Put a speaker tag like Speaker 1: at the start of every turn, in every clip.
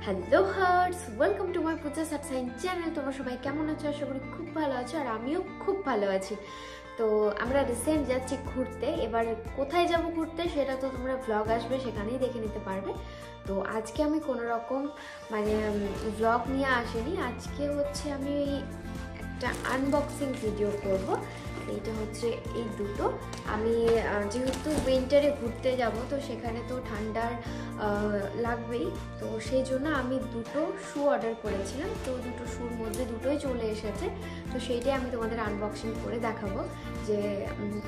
Speaker 1: Hello hearts, welcome to my Puja সাবসাইন channel. তোমরা সবাই কেমন আছো? আশা করি খুব ভালো আছো, আর আমিও খুব ভালো আছি। তো আমরা রিসেন্ট যাচ্ছি ঘুরতে। এবার কোথায় যাব ঘুরতে সেটা তো তোমরা ভ্লগ আসবে, সেখানেই দেখে নিতে পারবে। তো আজকে আমি কোনো রকম ভ্লগ নিয়ে আসিনি। আজকে হচ্ছে আমি একটা আনবক্সিং ভিডিও করব। এইটা হচ্ছে এই দুটো। আমি যেহেতু উইন্টারে ঘুরতে যাব, তো সেখানে তো ঠান্ডার লাগবেই, তো সেই জন্য আমি দুটো শু অর্ডার করেছিলাম। তো দুটো শুর মধ্যে দুটোই চলে এসেছে। তো সেইটাই আমি তোমাদের আনবক্সিং করে দেখাবো। যে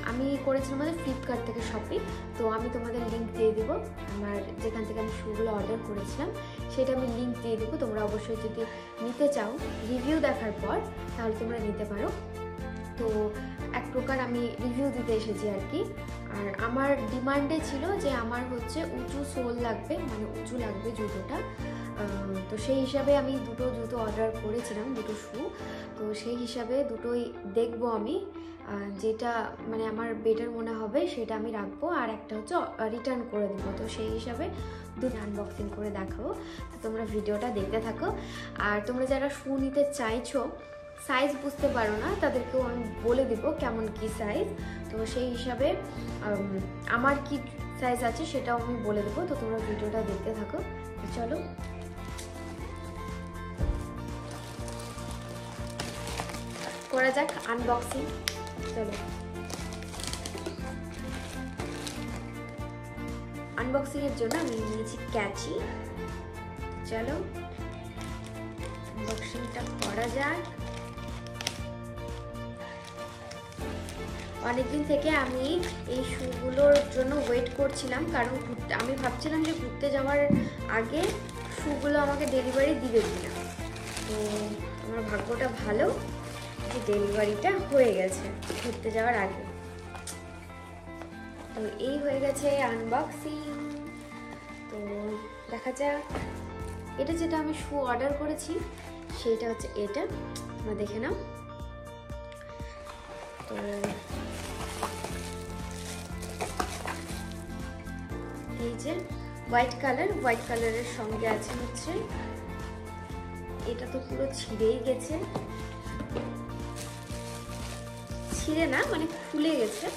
Speaker 1: আমি করেছিলাম ফ্লিপকার্ট থেকে শপিং। তো আমি তোমাদের লিঙ্ক দিয়ে দেবো, আমার যেখান থেকে আমি শুগুলো অর্ডার করেছিলাম সেটা আমি লিঙ্ক দিয়ে দেবো। তোমরা অবশ্যই যদি নিতে চাও রিভিউ দেখার পর, তাহলে তোমরা নিতে পারো। তো এক প্রকার আমি রিভিউ দিতে এসেছি আর কি। আর আমার ডিমান্ডে ছিল যে আমার হচ্ছে উঁচু সোল লাগবে, উঁচু লাগবে জুতোটা। তো সেই হিসাবে আমি দুটো জুতো অর্ডার করেছিলাম, দুটো শু। তো সেই হিসাবে দুটোই দেখবো আমি, যেটা আমার বেটার মনে হবে সেটা আমি রাখবো, আর একটা হচ্ছে রিটার্ন করে দেবো। তো সেই হিসাবে দুটো আনবক্সিং করে দেখাবো। তো তোমরা ভিডিওটা দেখতে থাকো। আর তোমরা যারা শু নিতে চাইছো, সাইজ বুঝতে পারো না, তাদেরকেও আমি বলে দিব কেমন কি সাইজ। তো সেই হিসাবে আমার কি সাইজ আছে সেটাও আমি বলে দেবো। তো তোমরা ভিডিওটা দেখতে থাকো। তো চলো করা যাক আনবক্সিং। চলো আনবক্সিং এর জন্য আমি নিয়েছি ক্যাচি। চলো আনবক্সিংটা করা যাক। অনেকদিন থেকে আমি এই শুগুলোর জন্য ওয়েট করছিলাম, কারণ আমি ভাবছিলাম যে ঘুরতে যাওয়ার আগে শুগুলো আমাকে ডেলিভারি দিবে কিনা। তো আমার ভাগ্যটা ভালো যে ডেলিভারিটা হয়ে গেছে ঘুরতে যাওয়ার আগে। তো এই হয়ে গেছে আনবক্সিং। তো দেখা যাক। এটা যেটা আমি শু অর্ডার করেছি সেটা হচ্ছে এটা, তোমরা দেখে নাও। তো এই যে হোয়াইট কালারের সঙ্গে আছে হচ্ছে, এটা তো পুরো ছিঁড়েই গেছে, ছিঁড়ে না খুলে গেছে।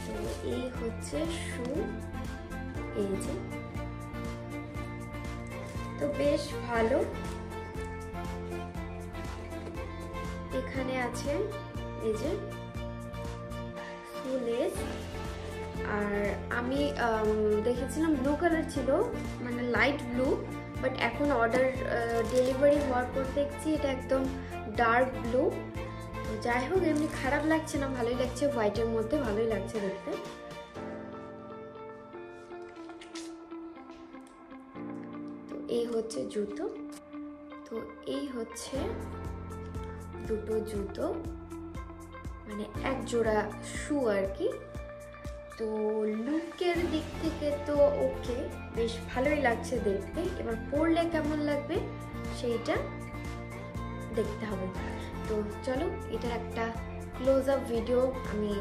Speaker 1: তো এই হচ্ছে শু, এই যে। তো বেশ ভালো। এখানে আছে এই যে লেস। আর আমি দেখেছিলাম ব্লু কালার ছিল, লাইট ব্লু, বাট এখন অর্ডার ডেলিভারি হওয়ার পর দেখছি এটা একদম ডার্ক ব্লু। তো যাই হোক, এমনি খারাপ লাগছে না, ভালোই লাগছে, হোয়াইটের মধ্যে ভালোই লাগছে দেখতে। তো এই হচ্ছে জুতো। তো এই হচ্ছে দুটো জুতো, এক জোড়া শু আর কি। তো লুকের দিক থেকে তো ওকে, বেশ ভালোই লাগছে দেখতে। এবার পরলে কেমন লাগবে সেইটা দেখতে হবে। তো চলো এটার একটা ক্লোজ আপ ভিডিও আমি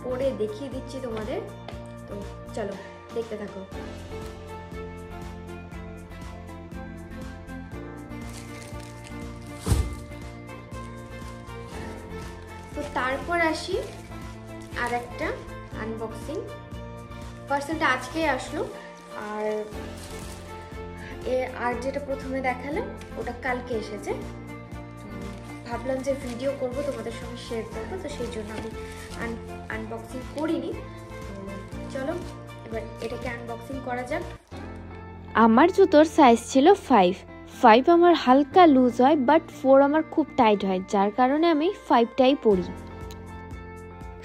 Speaker 1: পরে দেখিয়ে দিচ্ছি তোমাদের। তো চলো দেখতে থাকো। তো তারপর আসি আর একটা আনবক্সিং। পার্সেলটা আজকেই আসলো, আর যেটা প্রথমে দেখালাম ওটা কালকে এসেছে। ভাবলাম যে ভিডিও করব, তোমাদের সঙ্গে শেয়ার করবো, তো সেই জন্য আমি আনবক্সিং করিনি। চলো এবার এটাকে আনবক্সিং করা যাক।
Speaker 2: আমার জুতোর সাইজ ছিল 5 আমার হালকা লুজ হয়, বাট 4 আমার খুব টাইট হয়, যার কারণে আমি 5টাই পরি।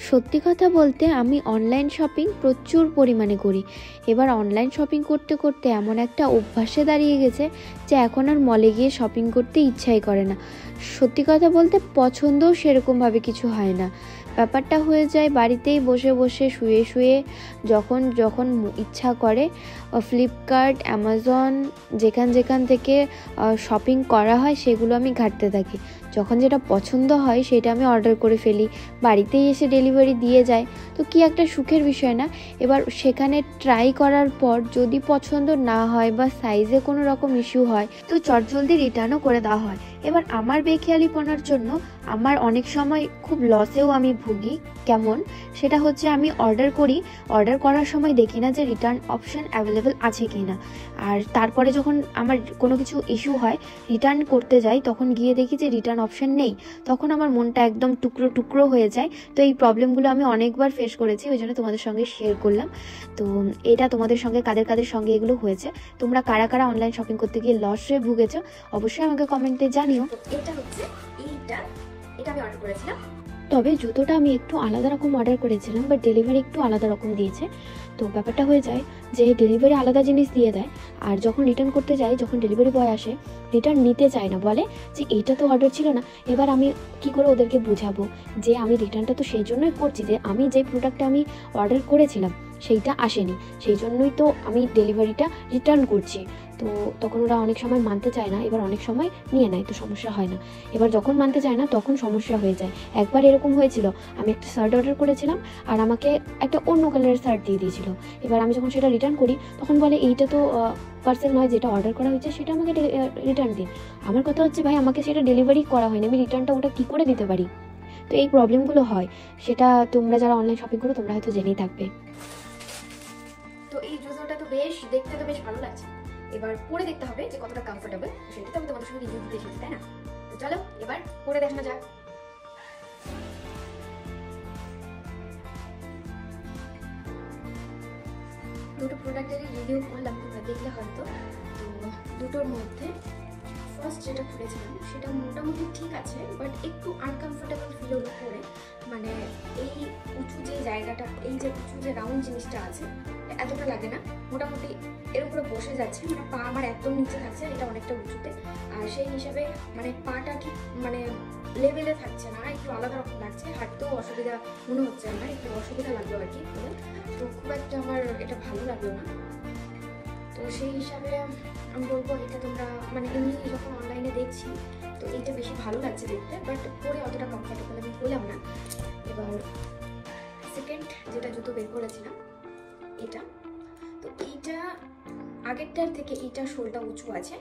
Speaker 2: সত্যি কথা বলতে আমি অনলাইন শপিং প্রচুর পরিমাণে করি। এবার অনলাইন শপিং করতে করতে এমন একটা অভ্যাসে দাঁড়িয়ে গেছে যে এখন আর মলে গিয়ে শপিং করতে ইচ্ছাই করে না। সত্যি কথা বলতে পছন্দও সেরকমভাবে কিছু হয় না। ব্যাপারটা হয়ে যায় বাড়িতেই বসে বসে শুয়ে শুয়ে যখন যখন ইচ্ছা করে ফ্লিপকার্ট, অ্যামাজন, যেখান থেকে শপিং করা হয় সেগুলো আমি ঘাঁটতে থাকি। যখন যেটা পছন্দ হয় সেটা আমি অর্ডার করে ফেলি, বাড়িতেই এসে ডেলিভারি দিয়ে যায়। তো কি একটা সুখের বিষয় না? এবার সেখানে ট্রাই করার পর যদি পছন্দ না হয় বা সাইজে কোনো রকম ইস্যু হয় তো চটজলদি রিটার্নও করে দেওয়া হয়। এবার আমার বেখেয়ালিপনার জন্য আমার অনেক সময় খুব লসেও আমি ভুগি। কেমন? সেটা হচ্ছে আমি অর্ডার করার সময় দেখি না যে রিটার্ন অপশন অ্যাভেলেবেল আছে কি না, আর তারপরে যখন আমার কোনো কিছু ইস্যু হয় রিটার্ন করতে যাই তখন গিয়ে দেখি যে রিটার্ন অপশন নেই। তখন আমার মনটা একদম টুকরো টুকরো হয়ে যায়। তো এই প্রবলেমগুলো আমি অনেকবার ফেস করেছি, ওই জন্য তোমাদের সঙ্গে শেয়ার করলাম। তো এটা তোমাদের সঙ্গে কাদের সঙ্গে এগুলো হয়েছে, তোমরা কারা কারা অনলাইন শপিং করতে গিয়ে লসে ভুগেছো অবশ্যই আমাকে কমেন্টে জানিও।
Speaker 1: এটা হচ্ছে এটা আমি অর্ডার করেছিলাম।
Speaker 2: তবে জুতোটা আমি একটু আলাদা রকম অর্ডার করেছিলাম, বাট ডেলিভারি একটু আলাদা রকম দিয়েছে। তো ব্যাপারটা হয়ে যায় যে ডেলিভারি আলাদা জিনিস দিয়ে দেয়, আর যখন রিটার্ন করতে যাই, যখন ডেলিভারি বয় আসে রিটার্ন নিতে চায় না, বলে যে এইটা তো অর্ডার ছিল না। এবার আমি কি করে ওদেরকে বুঝাবো যে আমি রিটার্নটা তো সেই জন্যই করছি যে আমি যে প্রোডাক্টটা আমি অর্ডার করেছিলাম সেইটা আসেনি, সেই জন্যই তো আমি ডেলিভারিটা রিটার্ন করছি। তো তখন ওরা অনেক সময় মানতে চায় না, এবার অনেক সময় নিয়ে নেয়, তো সমস্যা হয় না। এবার যখন মানতে চায় না তখন সমস্যা হয়ে যায়। একবার এরকম হয়েছিল, আমি একটা শার্ট অর্ডার করেছিলাম আর আমাকে একটা অন্য কালারের শার্ট দিয়ে দিয়েছিল। এবার আমি যখন সেটা রিটার্ন করি তখন বলে এইটা তো পার্সেল নয়, যেটা অর্ডার করা হয়েছে সেটা আমাকে রিটার্ন দিন। আমার কথা হচ্ছে ভাই আমাকে সেটা ডেলিভারি করা হয়নি, আমি রিটার্নটা ওটা কী করে দিতে পারি? তো এই প্রবলেমগুলো হয়, সেটা তোমরা যারা অনলাইন শপিং করো তোমরা হয়তো জেনেই থাকবে।
Speaker 1: তো এই জুতোটা তো দেখতে তো বেশ ভালো লাগছে, এবার পরে দেখতে হবে যে কতটা কমফোর্টেবল, সেটা তো আমি তোমাদের সঙ্গে রিভিউ দিতে এসেছি, তাই না? তো চলো এবার পরে দেখানো যাক। দুটো প্রোডাক্টেরই রিভিউ করলাম, তোমরা দেখলে হয়তো। তো দুটোর মধ্যে ফার্স্ট যেটা করেছিলাম সেটা মোটামুটি ঠিক আছে, বাট একটু আনকমফোর্টেবল ফিল হলো পরে। মানে এই উঁচু যে জায়গাটা, এই যে উঁচু যে রাউন্ড জিনিসটা আছে এতটা লাগে না, মোটামুটি এর উপরে বসে যাচ্ছে, মানে পা আমার একদম নিচে থাকছে, এটা অনেকটা উঁচুতে। আর সেই হিসাবে মানে পাটা ঠিক মানে লেভেলে থাকছে না, একটু আলাদা রকম লাগছে, হাঁটতেও অসুবিধা মনে হচ্ছে আমার, একটু অসুবিধা লাগলো আর কি। তো খুব একটা আমার এটা ভালো লাগলো না। তো সেই হিসাবে আমি বলবো এটা তোমরা মানে এমনি যখন অনলাইনে দেখছি তো এইটা বেশি ভালো লাগছে দেখতে, বাট পরে অতটা কমফোর্টেবল আমি হলাম না। এবার সেকেন্ড যেটা জুতো বের করেছিলাম এটা, তো এইটা আগেরটার থেকে এইটা শোলটা উঁচু আছে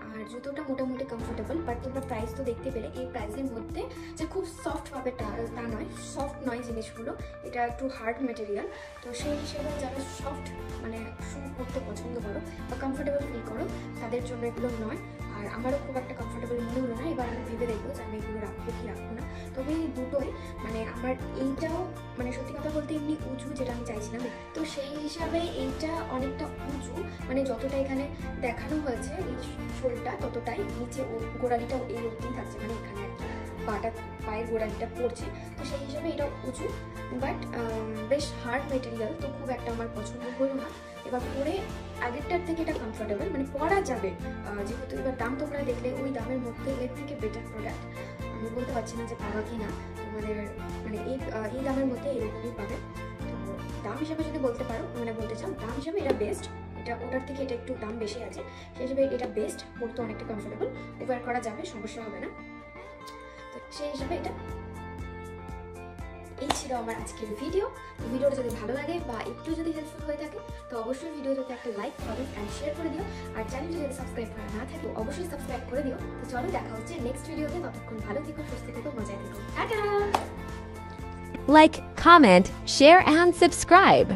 Speaker 1: আর জুতোটা মোটামুটি কমফোর্টেবল, বাট তোমরা প্রাইস তো দেখতে পেলে। এই প্রাইসের মধ্যে যে খুব সফট পাবে তা নয়, সফট নয় জিনিসগুলো, এটা একটু হার্ড ম্যাটেরিয়াল। তো সেই হিসেবে যারা সফট মানে শু পরতে পছন্দ করো বা কমফোর্টেবল ফিল করো তাদের জন্য এগুলো নয়। আর আমারও খুব একটা কমফোর্টেবল মনে হলো না, এবার আমি ভেবে দেখবো যে আমি এগুলো রাখবো কি রাখবো না। তবে এই দুটোই মানে আমার এইটাও মানে সত্যি কথা বলতে এমনি উঁচু, যেটা আমি চাইছিলাম। তো সেই হিসাবে এইটা অনেকটা উঁচু, মানে যতটা এখানে দেখানো হয়েছে এই শোলটা ততটাই নিচে গোড়ালিটাও এই অবধি থাকছে, মানে এখানে একটা পায়ের গোড়ালিটা পড়ছে। তো সেই হিসাবে এটা উঁচু, বাট বেশ হার্ড মেটেরিয়াল, তো খুব একটা আমার পছন্দ হলো না। এবার পরে আগেরটার থেকে এটা কমফোর্টেবল, মানে পরা যাবে যেহেতু। এবার দাম তোমরা দেখলে ওই দামের মধ্যে এর থেকে বেটার প্রোডাক্ট আমি বলতে পারছি না যে পাবা কি না তোমাদের, মানে এই দামের মধ্যে এরকমই পাবে। তো দাম হিসাবে যদি বলতে পারো মানে বলতে চাও দাম হিসাবে এটা বেস্ট, এটা ওটার থেকে এটা একটু দাম বেশি আছে, সেই হিসেবে এটা বেস্ট, পরতে অনেকটা কমফোর্টেবল, ওভার করা যাবে, সমস্যা হবে না। তো সেই হিসেবে এটা এই ছিল আমার আজকের ভিডিও। ভিডিওটা যদি ভালো লাগে বা একটু যদি হেল্পফুল হয়ে থাকে তো অবশ্যই ভিডিওটাতে একটা লাইক কমেন্ট অ্যান্ড শেয়ার করে দিও। আর চ্যানেলটি যদি সাবস্ক্রাইব করা না থাকে অবশ্যই সাবস্ক্রাইব করে দিও। তো চলো দেখা হচ্ছে নেক্সট ভিডিওতে, ততক্ষণ ভালো থেকো, সুস্থ থেকো, মজায় থেকো, tata.
Speaker 3: Like, comment, share, and subscribe.